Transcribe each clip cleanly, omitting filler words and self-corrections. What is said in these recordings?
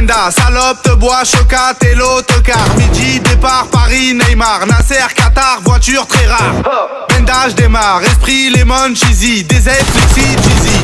Penda, salope, te bois, chocat et l'autocar. Midi, départ, Paris, Neymar, Nasser, Qatar, voiture très rare. Penda, je démarre, esprit, lemon, cheesy, DZ, flexi, cheesy.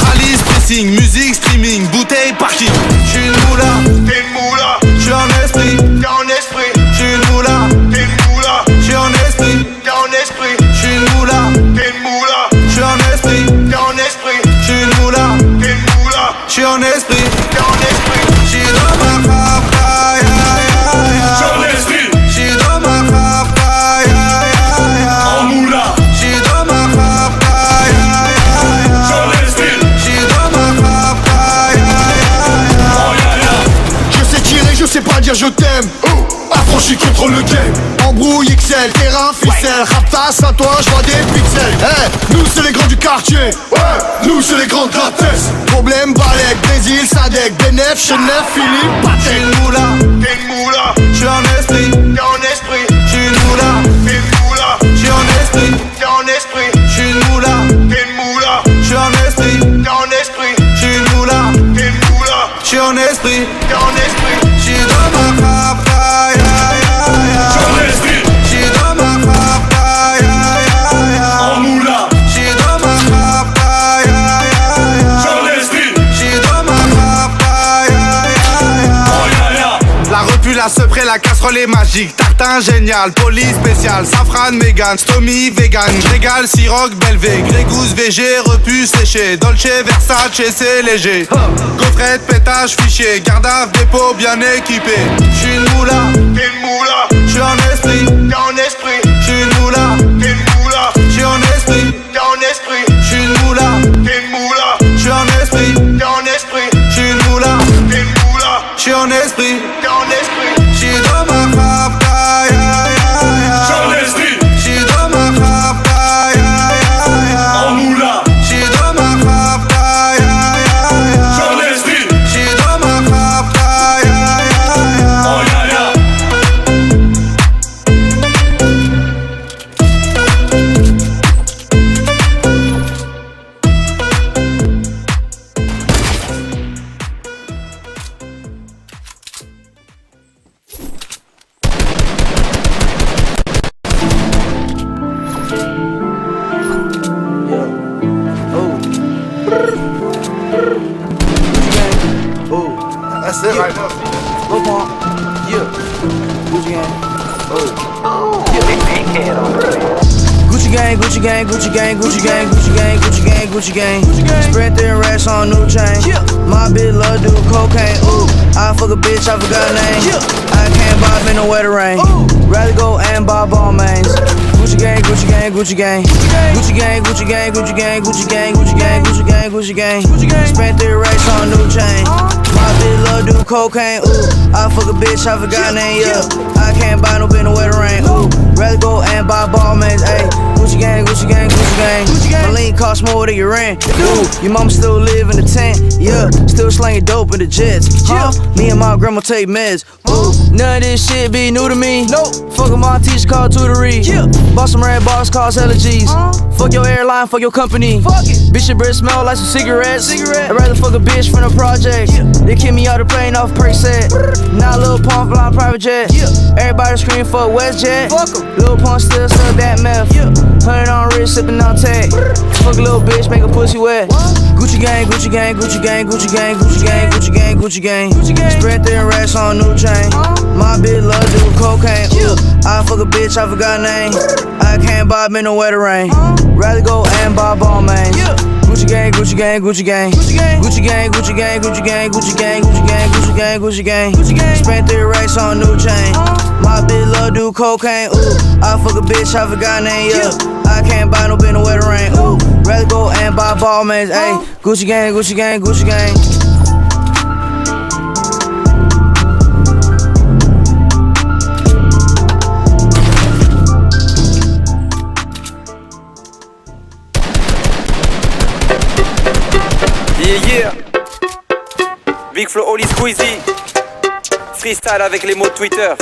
Rallye, pressing, musique, streaming, bouteille, parking. J'suis une moula, t'es une moula. J'suis en esprit, t'es en esprit. J'suis une moula, t'es une moula. J'suis en esprit, t'es en esprit. J'suis une moula, t'es une moula. J'suis en esprit, t'es en esprit. J'suis une moula, t'es une moula. J'suis en esprit, t'es en esprit. J'suis dans ma papa, ya ya ya. J'suis en esprit. J'suis dans ma papa, ya ya ya. En moula. J'suis dans ma papa, ya ya ya. J'suis en esprit. J'suis dans ma papa, ya ya ya. Oh ya ya. Je sais tirer, je sais pas dire je t'aime. Affranchi contre le game. Embrouille XL, terrain, ficelle. Raptas à toi, j'vois des pixels. Hey, nous c'est les grands du quartier. Ouais, nous c'est les grands de la tête. Problème, Balek, Brésil, Sadek, Benef, Chenef, Philippe, Patek. J'suis une moula, t'es une moula. J'suis en esprit, t'es en esprit. J'suis une moula, t'es une moula. J'suis en esprit, t'es en esprit. J'suis une moula, t'es une moula. J'suis en esprit, t'es en esprit. J'suis une moula, t'es une moula. J'suis en esprit, t'es en esprit. J'suis dans ma papa, ya ya ya. J'suis en esprit. J'suis dans ma papa, ya ya ya. En moula. J'suis dans ma papa, ya ya ya. J'suis en esprit. J'suis dans ma papa, ya ya ya. Oh ya ya. La repu, la sepré, la casserole est magique. Tartin génial, police spécial, safran, mégan, stomy, vegan. Régal, siroc, belvé, grégousse, VG, repu, séché. Dolce, Versace, c'est léger. Gaufrette, pétage, fichier, garde-à, dépôt bien équipé. J'suis une moula, t'es une moula. J'suis en esprit, t'es en esprit. J'suis une moula, t'es une moula. J'suis en esprit, t'es en esprit. J'suis une moula, t'es une moula. J'suis en esprit, t'es en esprit. J'suis une moula, t'es une moula. J'suis en esprit, t'es en esprit. J'suis dans ma papa, ya ya ya. J'suis en esprit. J'suis dans ma papa, ya ya ya. En moula. J'suis dans ma papa, ya ya ya. J'suis en esprit. J'suis dans ma papa, ya ya ya. Oh ya ya. That's it right now. Lil Pump, yeah. Gucci gang, Gucci gang, Gucci gang, Gucci gang, Gucci gang, Gucci gang, Gucci gang, Gucci gang. Spread their racks on new chain. My bitch love do cocaine. Ooh, I fuck a bitch, I forgot her name. I can't buy me no wetter rain. Rather go and buy ball mains. Gucci gang, Gucci gang, Gucci gang, Gucci gang, Gucci gang, Gucci gang, Gucci gang, Gucci gang, Gucci gang, Gucci gang. Spent their racks on new chain. My bitch love do cocaine. Ooh, I fuck a bitch, I forgot her name. Yeah, I can't buy no bitch no wetter rain. Ooh, rather go and buy ball mains. Ayy, Gucci gang, Gucci gang, Gucci gang. My lean cost more than your rent. Ooh, your mama still live in the tent. Yeah, still slanging dope in the jets. Huh? Me and my grandma take meds. Ooh, none of this shit be new to me. Nope. Fuck with my teacher called tutory. Yeah. Bought some red bars, cause allergies. Fuck your airline, fuck your company. Fuck it. Bitch, your breath smell like some cigarettes. I'd rather fuck a bitch from the project. Yeah. They kick me out the plane off Percocet. Now Lil Pump flying private jet. Yeah. Everybody scream for WestJet. Fuck em. Lil Pump still sell that meth. Yeah. 100 on wrist, sippin' on tag. Fuck a little bitch, make a pussy wet. Gucci gang, Gucci gang, Gucci gang, Gucci gang, Gucci gang, Gucci gang, Gucci gang. Spread their racks on new chain. My bitch love do cocaine. Ooh, I fuck a bitch, I forgot her name. I can't buy me no wetter rain. Rather go and buy ball mains. Gucci gang, Gucci gang, Gucci gang, Gucci gang, Gucci gang, Gucci gang, Gucci gang, Gucci gang, Gucci gang, Gucci gang, Gucci gang. Spent their racks on new chain. My bitch love do cocaine. Ooh, I fuck a bitch, I forgot her name. Yeah, I can't buy no bitch no wetter rain. Ooh, rather go and buy ball mains. Ayy, Gucci gang, Gucci gang, Gucci gang. Yeah. Big Flo, Oli Squeezie. Freestyle avec les mots de Twitter.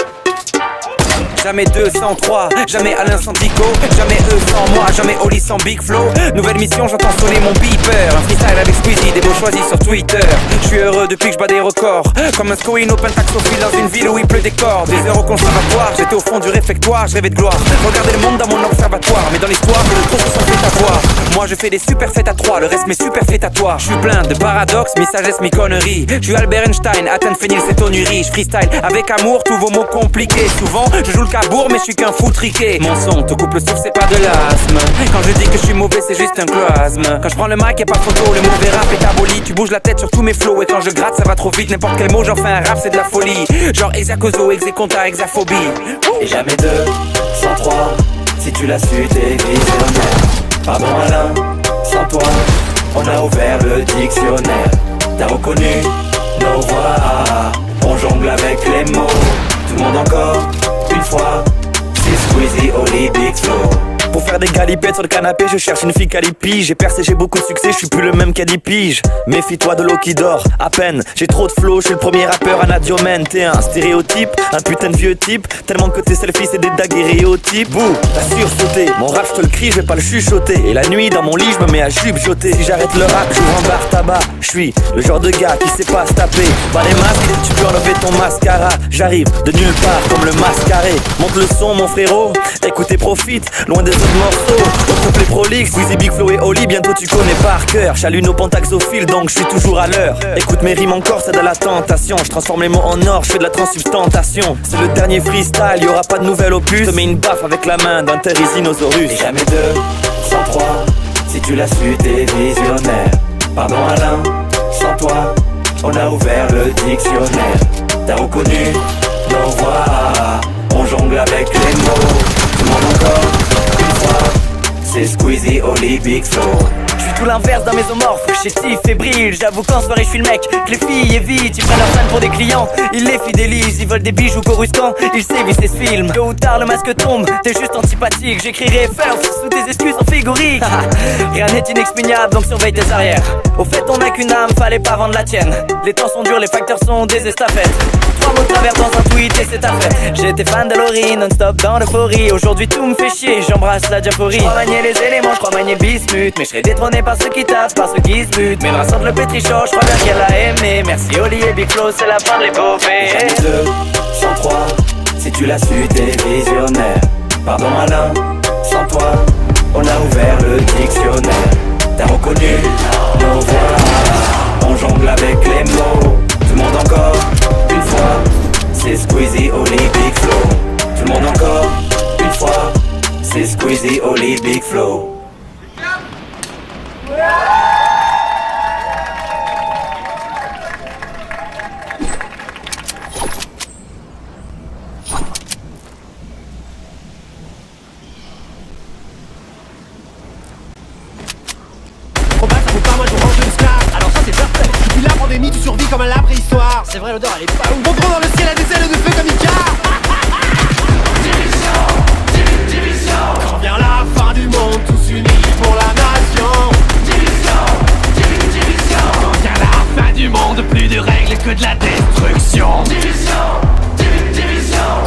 Jamais 203, jamais Alain sans Dico, jamais eux sans moi, jamais Oli sans Big Flow. Nouvelle mission, j'entends sonner mon beeper. Un freestyle avec Squeezie, des mots choisis sur Twitter. Je suis heureux depuis que je bats des records, comme un Scoino pentaxophile dans une ville où il pleut des cordes. Des heures au conservatoire, j'étais au fond du réfectoire, je rêvais de gloire. Regardez le monde dans mon observatoire, mais dans l'histoire, trop se sont fait avoir. Moi je fais des super fêtes à 3, le reste mes super fêtes à toi. Je suis plein de paradoxes, mi sagesse, mi conneries. Je suis Albert Einstein, atteindre phénylcétonurie. Je freestyle avec amour, tous vos mots compliqués. Souvent je joue le cabourg, mais je suis qu'un fou triqué. Mon son te coupe le souffle, c'est pas de l'asthme. Quand je dis que je suis mauvais, c'est juste un cloasme. Quand je prends le mic, y'a pas photo, le mauvais rap est aboli. Tu bouges la tête sur tous mes flows, et quand je gratte, ça va trop vite. N'importe quel mot, j'en fais un rap, c'est de la folie. Genre Exacoso, Execonta, Exaphobie. Et jamais 203, si tu l'as su, t'es visionnaire. Pardon Alain, sans toi, on a ouvert le dictionnaire. T'as reconnu nos voix, on jongle avec les mots. Tout le monde encore, une fois, c'est Squeezie, Oli, Big Flow. Pour faire des galipettes sur le canapé, je cherche une fille qualipi. J'ai percé, j'ai beaucoup de succès, je suis plus le même qu'à 10 piges. Méfie-toi de l'eau qui dort, à peine. J'ai trop de flow, je suis le premier rappeur à Nadiomène. T'es un stéréotype, un putain de vieux type. Tellement que tes selfies c'est des daguerréotypes. Bouh, t'as sursauté, mon rap je te le crie, je vais pas le chuchoter. Et la nuit dans mon lit je me mets à jupe-joter. Si j'arrête le rap, j'ouvre un bar tabac. Je suis le genre de gars qui sait pas se taper. Bah les masques, tu peux enlever ton mascara. J'arrive de nulle part comme le mascaré. Monte le son mon frérot, écoutez profite, loin des autres morceaux. On coupe les prolixes, Squeezie, Big Flow et Oli, bientôt tu connais par cœur. J'allume nos pentaxophiles donc je suis toujours à l'heure. Écoute mes rimes encore, c'est de la tentation. Je transforme les mots en or, je fais de la transsubstantation. C'est le dernier freestyle, y'aura pas de nouvel opus. Je te mets une baffe avec la main d'un Therizinosaurus. Et jamais 203, si tu l'as su, t'es visionnaire. Pardon Alain, sans toi, on a ouvert le dictionnaire. T'as reconnu nos voix, on jongle avec les mots. Tout le monde encore, une fois, c'est Squeezie, Oli, Big Flow. Je suis tout l'inverse d'un mésomorphe, chétif, fébrile. J'avoue qu'en soirée je suis le mec, que les filles évitent. Ils prennent leurs fans pour des clients, ils les fidélisent. Ils veulent des bijoux coruscants, ils sévissent et se filment. Tôt ou tard le masque tombe, t'es juste antipathique. J'écrirai first sous tes excuses en figurique. Rien n'est inexpugnable donc surveille tes arrières. Au fait on n'a qu'une âme, fallait pas vendre la tienne. Les temps sont durs, les facteurs sont des estafettes. 3 mots de travers dans un tweet et c'est ta fête. J'étais fan de Laurie, non-stop dans l'euphorie. Aujourd'hui tout me fait chier, j'embrasse la diaphorie. Je crois manier les éléments, je crois manier le bismuth. Mais je serai détrôné par ceux qui tapent, par ceux qui se butent. Mes bras sentent le pétrichor, je crois bien qu'elle a aimé. Merci Oli et Big Flow, c'est la fin de l'épopée. Jamais 203, si tu l'as su, t'es visionnaire. Pardon Alain, sans toi, on a ouvert le dictionnaire. T'as reconnu nos voix, on jongle avec les mots. Tout le monde encore, une fois, c'est Squeezie, Oli, Big Flow. Tout le monde encore, une fois, c'est Squeezie, Oli, Big Flow. Au bas, ça vaut pas, moi je range de l'esclave. Alors ça c'est parfait. Depuis la pandémie, tu survis comme à la préhistoire. C'est vrai, l'odeur elle est pas ouf. Mon gros dans le ciel a des ailes de feu comme Icar. Division. Quand vient la fin du monde, tous unis pour la nation. Division. Quand vient la fin du monde, plus de règles que de la destruction. Division.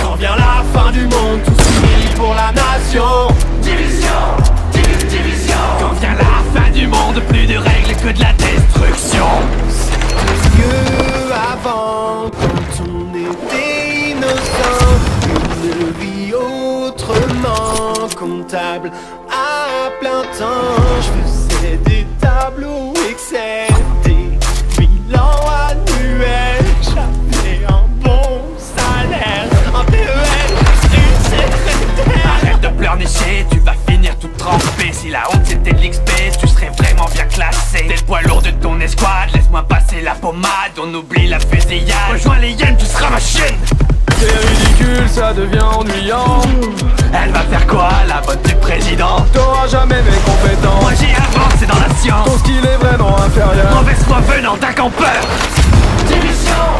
Quand vient la fin du monde, tous unis pour la nation. Division. Quand vient la fin du monde, plus de règles que de la destruction. C'est mieux avant, quand on était innocent. Une vie autrement comptable à plein temps. Je faisais des tableaux Excel, des bilans annuels. J'avais un bon salaire, un PEL, une secrétaire. Arrête de pleurnicher, tu vas finir tout trempé. Si la honte c'était de l'XP, tu serais vraiment bien classé. T'es le poids lourd de ton escouade, laisse-moi passer la pommade. On oublie la fusillade, rejoins les hyènes, tu seras ma chienne. C'est ridicule, ça devient ennuyant. Elle va faire quoi, la bonne du président? T'auras jamais mes compétences. Moi j'y avance, dans la science. Ton skill est vraiment inférieur. Mauvaise foi venant d'un campeur. Division.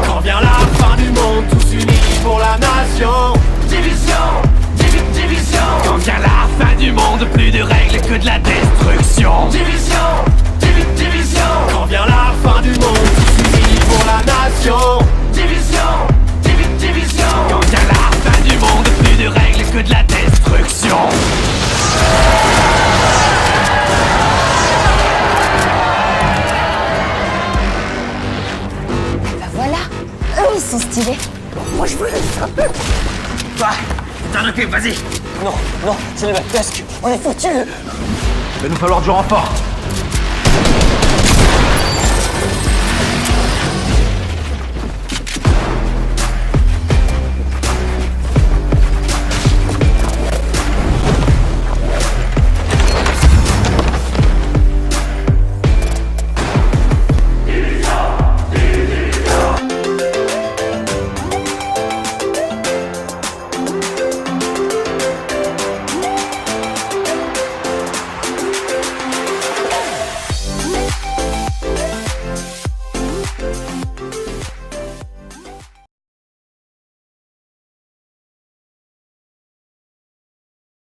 Quand vient la fin du monde, tous unis pour la nation. Division. Quand vient la fin du monde, plus de règles que de la destruction. Division. Quand vient la fin du monde, tous unis pour la nation. Division. Quand vient la sont stylés. Moi je veux la frapper. Toi, t'en occupes, vas-y. Non, c'est les Tusk. On est foutus. Il va nous falloir du renfort.